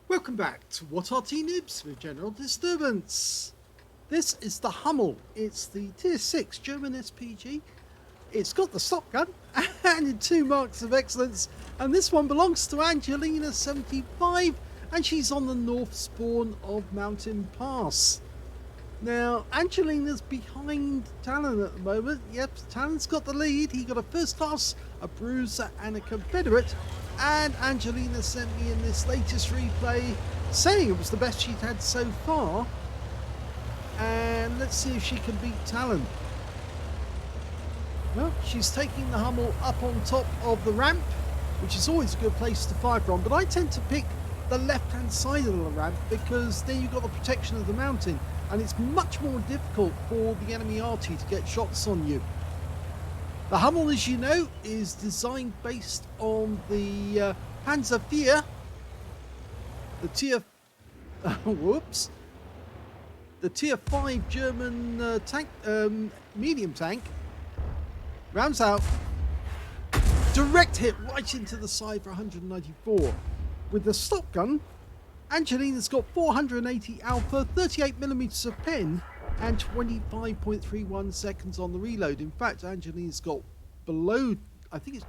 Welcome back to What Arty Noobs with General Disturbance. This is the Hummel. It's the Tier 6 German SPG. It's got the stop gun and 2 marks of excellence. And this one belongs to Angelina75, and she's on the north spawn of Mountain Pass. Now, Angelina's behind Talon at the moment. Yep, Talon's got the lead. He got a first class, a bruiser, and a Confederate. And Angelina sent me in this latest replay saying it was the best she'd had so far. And let's see if she can beat Talon. Well, she's taking the Hummel up on top of the ramp, which is always a good place to fire from. But I tend to pick the left-hand side of the ramp because then you've got the protection of the mountain. And it's much more difficult for the enemy Arty to get shots on you. The Hummel, as you know, is designed based on the Panzer IV, the Tier... whoops. The Tier 5 German tank, medium tank. Rounds out. Direct hit right into the side for 194. With the stop gun, Angelina's got 480 alpha, 38mm of pen, and 25.31 seconds on the reload. In fact, Angelina's got below, I think it's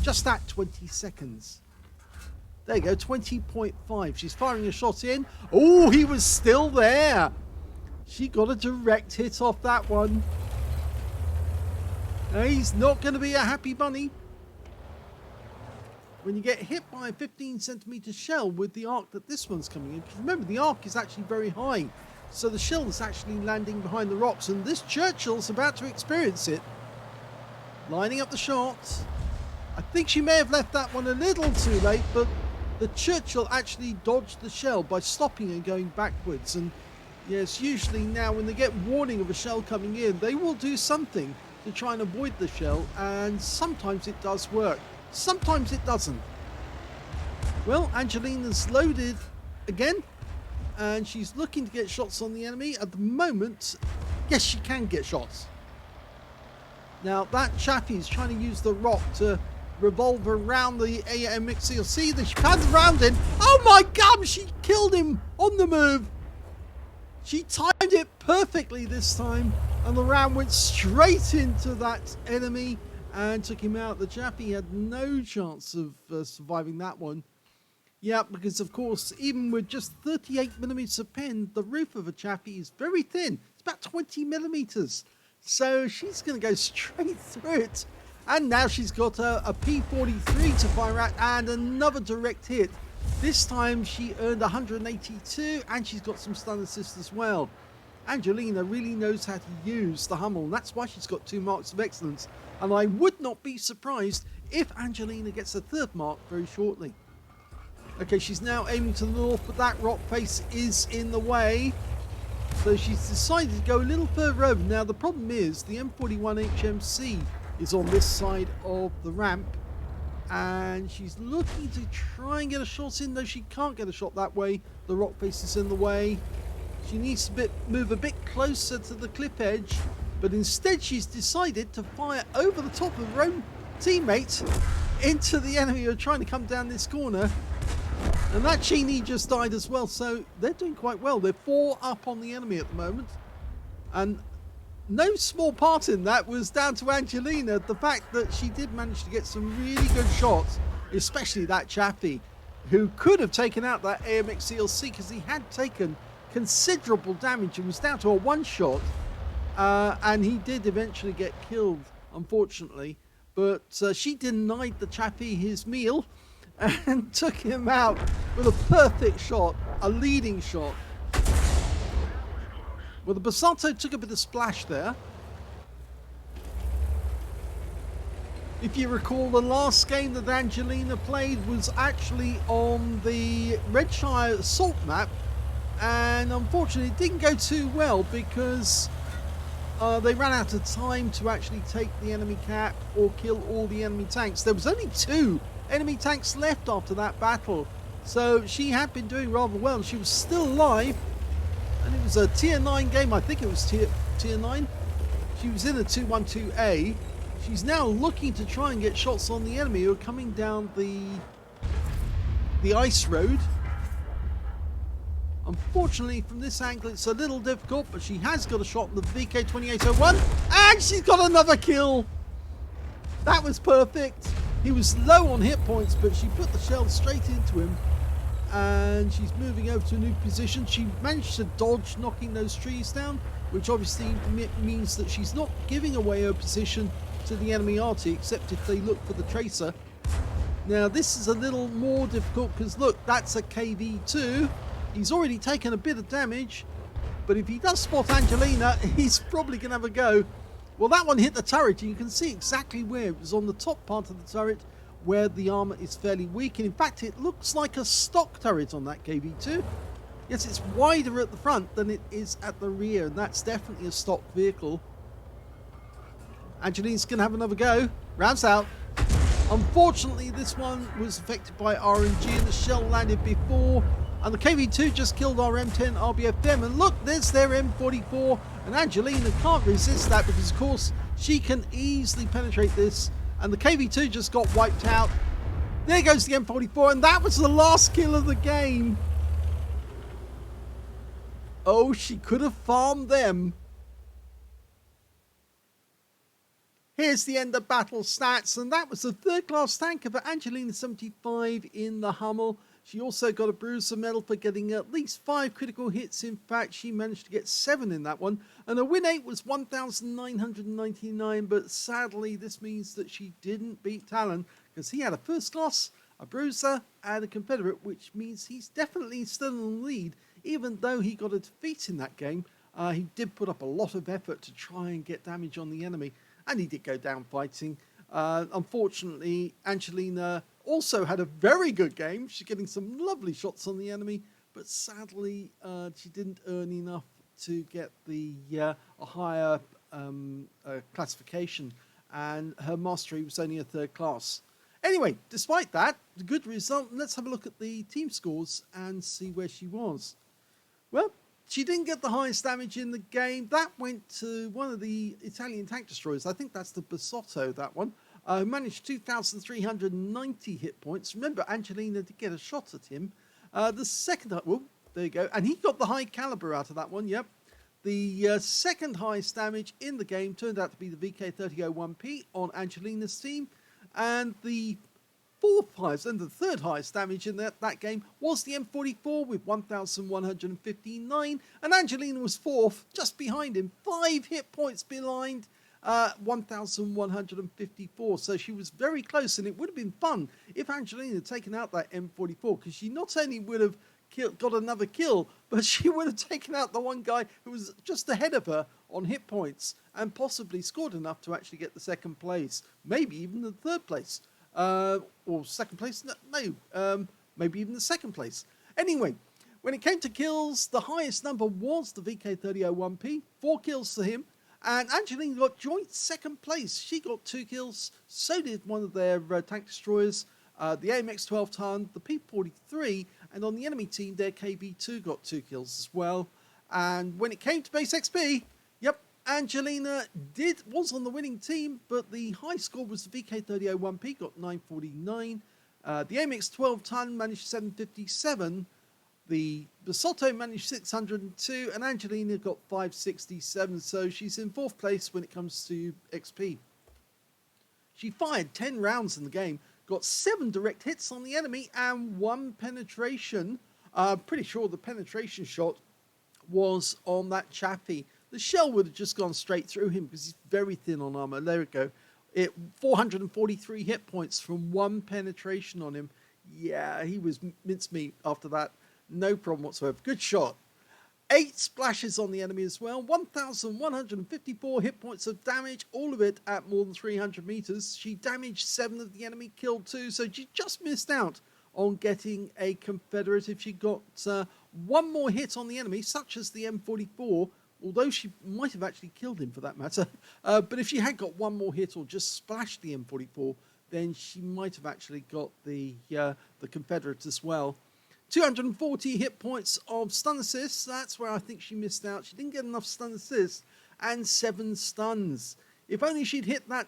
just at 20 seconds. There you go, 20.5. She's firing a shot in. Oh, he was still there. She got a direct hit off that one. Now, he's not going to be a happy bunny when you get hit by a 15cm shell with the arc that this one's coming in. Because remember, the arc is actually very high. So the shell is actually landing behind the rocks, and this Churchill's about to experience it. Lining up the shot. I think she may have left that one a little too late, but the Churchill actually dodged the shell by stopping and going backwards. And yes, usually now when they get warning of a shell coming in, they will do something to try and avoid the shell, and sometimes it does work. Sometimes it doesn't. Well, Angelina's loaded again, and she's looking to get shots on the enemy. At the moment, yes, she can get shots. Now, that chappie is trying to use the rock to revolve around the AMX. You'll see that she pans around him. Oh my God, she killed him on the move. She timed it perfectly this time, and the round went straight into that enemy and took him out. The chappie had no chance of surviving that one. Yeah, because of course, even with just 38mm of pen, the roof of a chappie is very thin. It's about 20mm. So she's going to go straight through it. And now she's got a P43 to fire at and another direct hit. This time she earned 182, and she's got some stun assist as well. Angelina really knows how to use the Hummel, and that's why she's got 2 marks of excellence. And I would not be surprised if Angelina gets a 3rd mark very shortly. Okay, she's now aiming to the north, but that rock face is in the way. So she's decided to go a little further over. Now, the problem is the M41 HMC is on this side of the ramp, and she's looking to try and get a shot in, though she can't get a shot that way. The rock face is in the way. She needs to move a bit closer to the cliff edge, but instead she's decided to fire over the top of her own teammate into the enemy who are trying to come down this corner. And that Chini just died as well, so they're doing quite well. They're 4 up on the enemy at the moment. And no small part in that was down to Angelina. The fact that she did manage to get some really good shots, especially that chappie, who could have taken out that AMX CLC because he had taken considerable damage and was down to a 1 shot. And he did eventually get killed, unfortunately. But she denied the chappie his meal and took him out with a perfect shot, a leading shot. Well, the Basato took a bit of splash there. If you recall, the last game that Angelina played was actually on the Redshire Assault map, and unfortunately it didn't go too well because they ran out of time to actually take the enemy cap or kill all the enemy tanks. There was only 2 enemy tanks left after that battle, so she had been doing rather well. She was still alive, and it was a tier 9 game. I think it was tier 9. She was in a 212A. She's now looking to try and get shots on the enemy who are coming down the ice road. Unfortunately, from this angle, it's a little difficult, but she has got a shot on the VK2801, and she's got another kill. That was perfect. He was low on hit points, but she put the shell straight into him, and she's moving over to a new position. She managed to dodge knocking those trees down, which obviously means that she's not giving away her position to the enemy Arty, except if they look for the tracer. Now, this is a little more difficult because, look, that's a KV2. He's already taken a bit of damage, but if he does spot Angelina, he's probably going to have a go. Well, that one hit the turret, and you can see exactly where. It was on the top part of the turret where the armor is fairly weak, and in fact, it looks like a stock turret on that KV2. Yes, it's wider at the front than it is at the rear, and that's definitely a stock vehicle. Angelina's going to have another go. Rounds out. Unfortunately, this one was affected by RNG, and the shell landed before. And the KV2 just killed our M10 RBFM. And look, there's their M44. And Angelina can't resist that because, of course, she can easily penetrate this. And the KV2 just got wiped out. There goes the M44. And that was the last kill of the game. Oh, she could have farmed them. Here's the end of battle stats. And that was the third-class tanker for angelina75 in the Hummel. She also got a Bruiser medal for getting at least 5 critical hits. In fact, she managed to get 7 in that one. And her win rate was 1,999, but sadly, this means that she didn't beat Talon because he had a first class, a Bruiser, and a Confederate, which means he's definitely still in the lead, even though he got a defeat in that game. He did put up a lot of effort to try and get damage on the enemy, and he did go down fighting. Unfortunately, Angelina also had a very good game. She's getting some lovely shots on the enemy, but sadly, she didn't earn enough to get the a higher classification, and her mastery was only a third class. Anyway, despite that, the good result. Let's have a look at the team scores and see where she was. Well, she didn't get the highest damage in the game. That went to one of the Italian tank destroyers. I think that's the Basotto, that one. Managed 2,390 hit points. Remember, Angelina did get a shot at him. The second, well, there you go. And he got the high caliber out of that one, yep. The second highest damage in the game turned out to be the VK3001P on Angelina's team. And the fourth highest and the third highest damage in that game was the M44 with 1,159. And Angelina was fourth, just behind him, 5 hit points behind. 1,154, so she was very close, and it would have been fun if Angelina had taken out that M44, because she not only would have got another kill, but she would have taken out the one guy who was just ahead of her on hit points and possibly scored enough to actually get the second place, maybe even the third place, or second place, no, maybe even the second place. Anyway, when it came to kills, the highest number was the VK3001P, 4 kills to him. And Angelina got joint second place. She got 2 kills. So did one of their tank destroyers, the AMX 12-ton, the P-43. And on the enemy team, their KB2 got 2 kills as well. And when it came to base XP, yep, Angelina was on the winning team. But the high score was the VK3001P, got 949. The AMX 12-ton managed 757. The Basotto managed 602, and Angelina got 567, so she's in 4th place when it comes to XP. She fired 10 rounds in the game, got 7 direct hits on the enemy, and 1 penetration. Pretty sure the penetration shot was on that chaffee. The shell would have just gone straight through him because he's very thin on armor. There we go. 443 hit points from 1 penetration on him. Yeah, he was mincemeat after that. No problem whatsoever. Good shot. 8 splashes on the enemy as well. 1,154 hit points of damage. All of it at more than 300 meters. She damaged 7 of the enemy, killed 2. So she just missed out on getting a Confederate. If she got 1 more hit on the enemy, such as the M44, although she might have actually killed him for that matter. But if she had got 1 more hit or just splashed the M44, then she might have actually got the Confederate as well. 240 hit points of stun assists. That's where I think she missed out. She didn't get enough stun assists. and 7 stuns. If only she'd hit that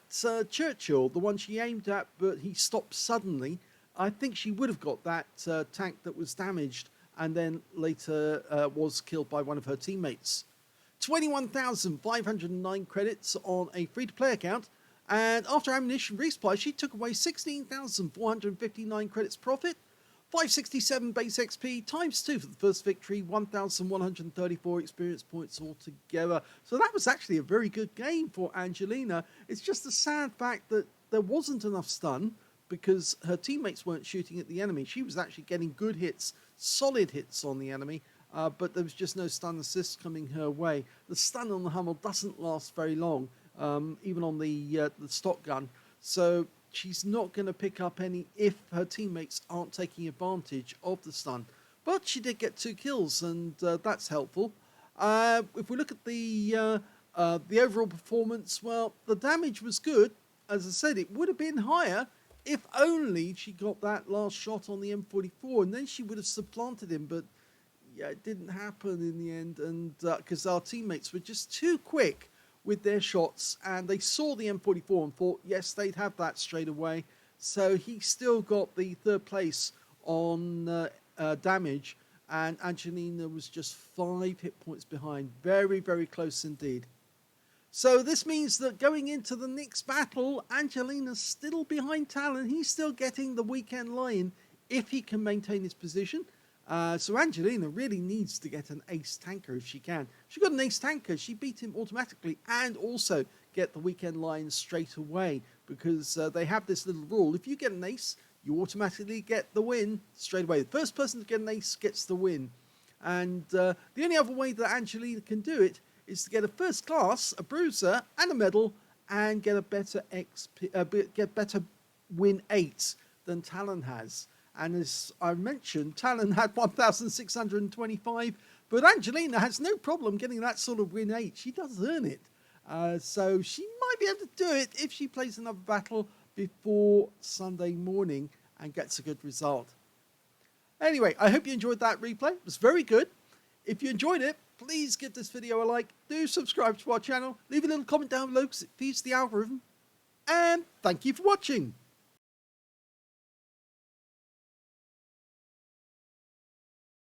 Churchill, the one she aimed at, but he stopped suddenly, I think she would have got that tank that was damaged and then later was killed by one of her teammates. 21,509 credits on a free-to-play account, and after ammunition resupply, she took away 16,459 credits profit, 567 base XP, times 2 for the first victory, 1,134 experience points altogether. So that was actually a very good game for Angelina. It's just a sad fact that there wasn't enough stun because her teammates weren't shooting at the enemy. She was actually getting good hits, solid hits on the enemy, but there was just no stun assists coming her way. The stun on the Hummel doesn't last very long, even on the stock gun. So she's not going to pick up any if her teammates aren't taking advantage of the stun. But she did get 2 kills, and that's helpful. If we look at the overall performance, well, the damage was good. As I said, it would have been higher if only she got that last shot on the M44, and then she would have supplanted him. But yeah, it didn't happen in the end, and because our teammates were just too quick with their shots, and they saw the M44 and thought, yes, they'd have that straight away. So he still got the 3rd place on damage, and Angelina was just 5 hit points behind. Very, very close indeed. So this means that going into the next battle, Angelina's still behind Talon. He's still getting the weekend lion if he can maintain his position. So Angelina really needs to get an ace tanker if she can. If she got an ace tanker, she beat him automatically and also get the weekend lion straight away, because they have this little rule. If you get an ace, you automatically get the win straight away. The first person to get an ace gets the win. And the only other way that Angelina can do it is to get a first class, a bruiser, and a medal, and get a better get better win 8 than Talon has. And as I mentioned, Talon had 1,625, but Angelina has no problem getting that sort of win 8. She does earn it. So she might be able to do it if she plays another battle before Sunday morning and gets a good result. Anyway, I hope you enjoyed that replay. It was very good. If you enjoyed it, please give this video a like. Do subscribe to our channel. Leave a little comment down below because it feeds the algorithm. And thank you for watching.